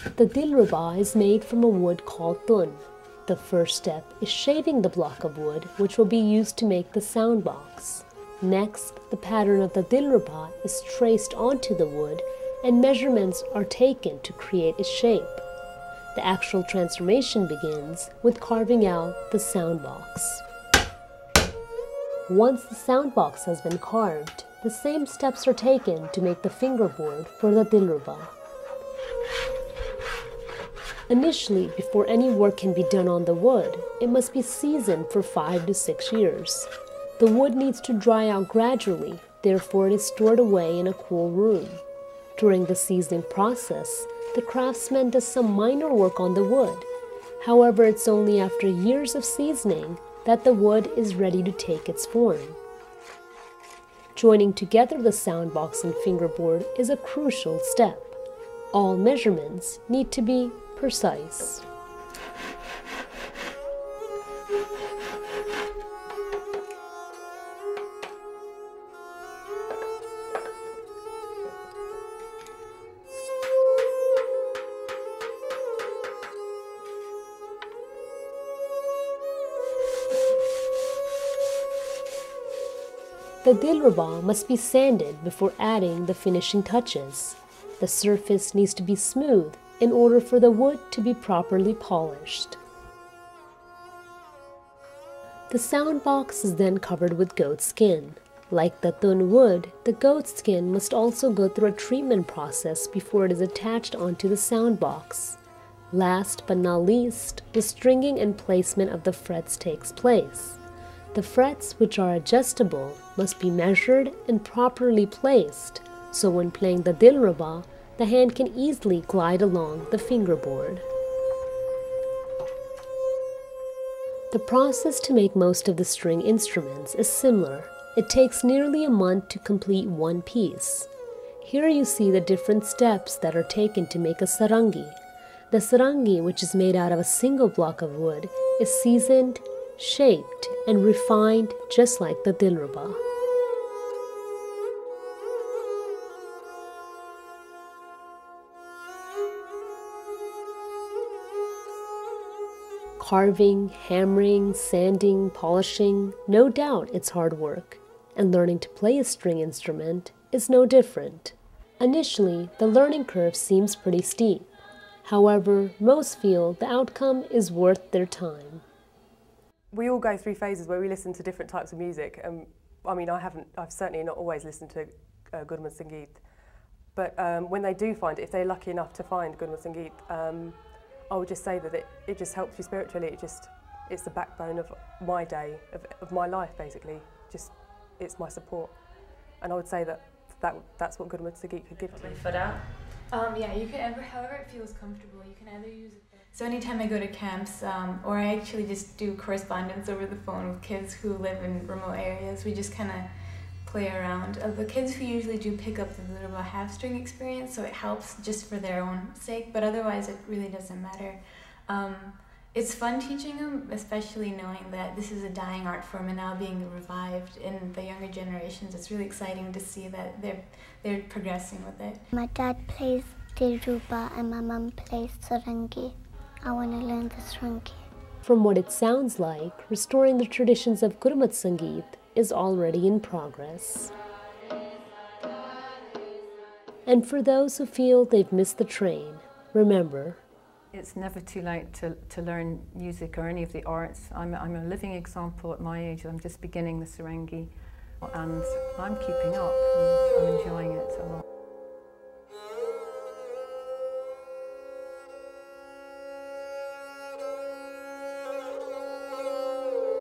The Dilruba is made from a wood called tun. The first step is shaving the block of wood, which will be used to make the sound box. Next, the pattern of the Dilruba is traced onto the wood and measurements are taken to create its shape. The actual transformation begins with carving out the sound box. Once the sound box has been carved, the same steps are taken to make the fingerboard for the Dilruba. Initially, before any work can be done on the wood, it must be seasoned for 5 to 6 years. The wood needs to dry out gradually, therefore it is stored away in a cool room. During the seasoning process, the craftsman does some minor work on the wood. However, it's only after years of seasoning that the wood is ready to take its form. Joining together the sound box and fingerboard is a crucial step. All measurements need to be precise. The Dilruba must be sanded before adding the finishing touches. The surface needs to be smooth in order for the wood to be properly polished. The sound box is then covered with goat skin. Like the tun wood, the goat skin must also go through a treatment process before it is attached onto the sound box. Last but not least, the stringing and placement of the frets takes place. The frets, which are adjustable, must be measured and properly placed, so when playing the Dilruba, the hand can easily glide along the fingerboard. The process to make most of the string instruments is similar. It takes nearly a month to complete one piece. Here you see the different steps that are taken to make a sarangi. The sarangi, which is made out of a single block of wood, is seasoned, shaped, and refined just like the Dilruba. Carving, hammering, sanding, polishing, no doubt it's hard work, and learning to play a string instrument is no different. Initially, the learning curve seems pretty steep. However, most feel the outcome is worth their time. We all go through phases where we listen to different types of music. I mean, I've certainly not always listened to Gurmat Sangeet, but when they do find it, if they're lucky enough to find Gurmat Sangeet, I would just say that it just helps you spiritually. It's the backbone of my day, of my life basically. It's my support, and I would say that's what Gurmat Sangeet could give to you. Yeah, you can however it feels comfortable. You can either use it. So anytime I go to camps, or I actually just do correspondence over the phone with kids who live in remote areas, we just kind of play around. The kids who usually do pick up the little half-string experience, so it helps just for their own sake, but otherwise it really doesn't matter. It's fun teaching them, especially knowing that this is a dying art form and now being revived in the younger generations. It's really exciting to see that they're progressing with it. My dad plays Dilruba and my mum plays sarangi. I want to learn the sarangi. From what it sounds like, restoring the traditions of Gurmat Sangeet is already in progress. And for those who feel they've missed the train, remember, it's never too late to learn music or any of the arts. I'm a living example at my age. I'm just beginning the sarangi and I'm keeping up and I'm enjoying it a lot.